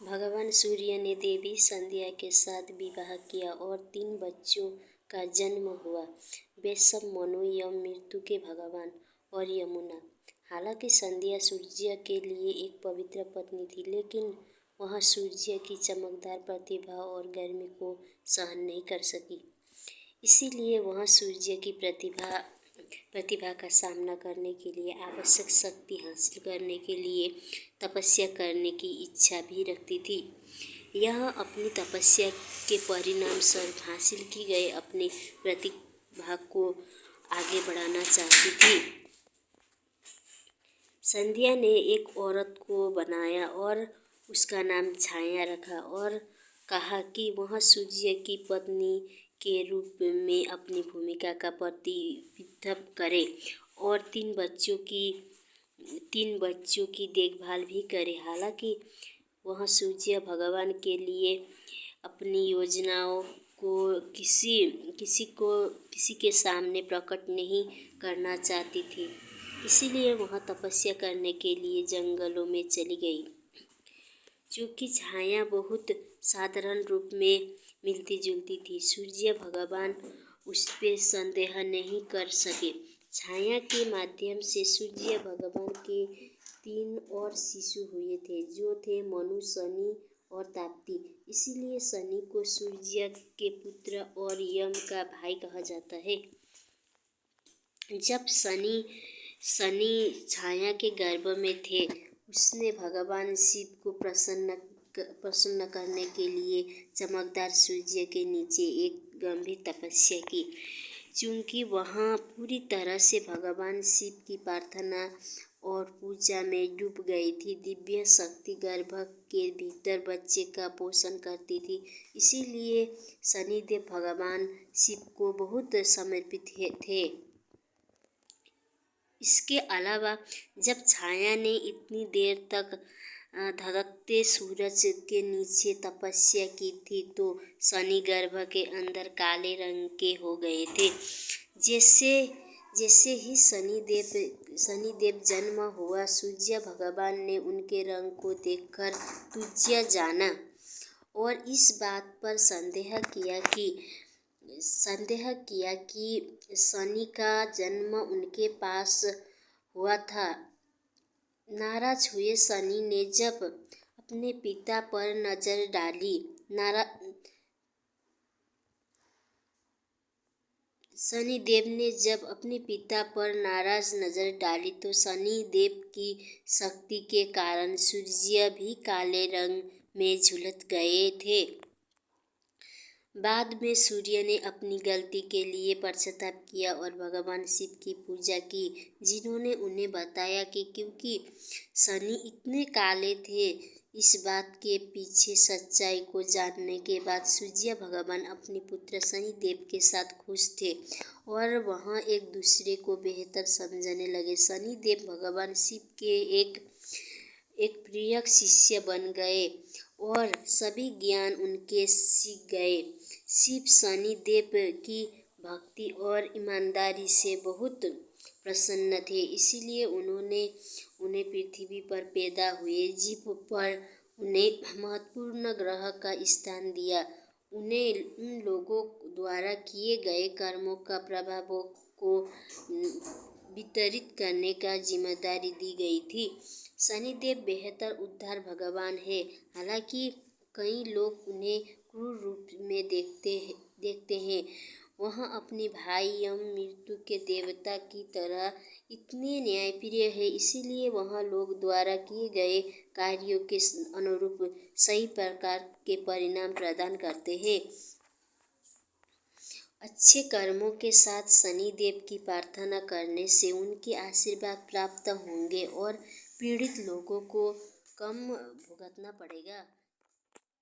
भगवान सूर्य ने देवी संध्या के साथ विवाह किया और 3 बच्चों का जन्म हुआ। वे सब मनु, यम, मृत्यु के भगवान और यमुना। हालांकि संध्या सूर्य के लिए एक पवित्र पत्नी थी, लेकिन वह सूर्य की चमकदार प्रतिभा और गर्मी को सहन नहीं कर सकी। इसीलिए वह सूर्य की प्रतिभा का सामना करने के लिए, आवश्यक शक्ति हासिल करने के लिए तपस्या करने की इच्छा भी रखती थी। यह अपनी तपस्या के परिणाम स्वरूप हासिल की गई अपनी प्रतिभा को आगे बढ़ाना चाहती थी। संध्या ने एक औरत को बनाया और उसका नाम छाया रखा और कहा कि वह सूर्य की पत्नी के रूप में अपनी भूमिका का प्रतिनिधित्व करे और 3 बच्चों की देखभाल भी करे। हालांकि वह सूर्य भगवान के लिए अपनी योजनाओं को किसी के सामने प्रकट नहीं करना चाहती थी, इसलिए वह तपस्या करने के लिए जंगलों में चली गई। चूँकि छाया बहुत साधारण रूप में मिलती जुलती थी, सूर्य भगवान उस पर संदेह नहीं कर सके। छाया के माध्यम से सूर्य भगवान के 3 और शिशु हुए थे, जो थे मनु, शनि और ताप्ती। इसलिए शनि को सूर्य के पुत्र और यम का भाई कहा जाता है। जब शनि छाया के गर्भ में थे, उसने भगवान शिव को प्रसन्न करने के लिए चमकदार सूर्य के नीचे एक गंभीर तपस्या की। चूँकि वह पूरी तरह से भगवान शिव की प्रार्थना और पूजा में डूब गई थी, दिव्य शक्ति गर्भ के भीतर बच्चे का पोषण करती थी। इसीलिए शनिदेव भगवान शिव को बहुत समर्पित थे। इसके अलावा जब छाया ने इतनी देर तक धधकते सूरज के नीचे तपस्या की थी, तो शनि गर्भ के अंदर काले रंग के हो गए थे। जैसे ही शनिदेव जन्म हुआ, सूर्य भगवान ने उनके रंग को देखकर तुच्छ जाना और इस बात पर संदेह किया कि शनि का जन्म उनके पास हुआ था। नाराज हुए शनि ने जब अपने पिता पर नजर डाली, शनिदेव ने जब अपने पिता पर नाराज नजर डाली, तो शनिदेव की शक्ति के कारण सूर्य भी काले रंग में झुलस गए थे। बाद में सूर्य ने अपनी गलती के लिए पश्चाताप किया और भगवान शिव की पूजा की, जिन्होंने उन्हें बताया कि क्योंकि शनि इतने काले थे। इस बात के पीछे सच्चाई को जानने के बाद सूर्य भगवान अपने पुत्र शनिदेव के साथ खुश थे और वह एक दूसरे को बेहतर समझने लगे। शनिदेव भगवान शिव के एक प्रिय शिष्य बन गए और सभी ज्ञान उनके सीख गए। शिव शनिदेव की भक्ति और ईमानदारी से बहुत प्रसन्न थे, इसलिए उन्होंने उन्हें पृथ्वी पर पैदा हुए जीव पर उन्हें महत्वपूर्ण ग्रह का स्थान दिया। उन्हें उन लोगों द्वारा किए गए कर्मों का प्रभावों को वितरित करने का जिम्मेदारी दी गई थी। शनिदेव बेहतर उद्धार भगवान है। हालांकि कई लोग उन्हें क्रूर रूप में देखते हैं, वह अपने भाई यम, मृत्यु के देवता की तरह इतने न्यायप्रिय है। इसीलिए वह लोग द्वारा किए गए कार्यों के अनुरूप सही प्रकार के परिणाम प्रदान करते हैं। अच्छे कर्मों के साथ शनिदेव की प्रार्थना करने से उनके आशीर्वाद प्राप्त होंगे और पीड़ित लोगों को कम भुगतना पड़ेगा।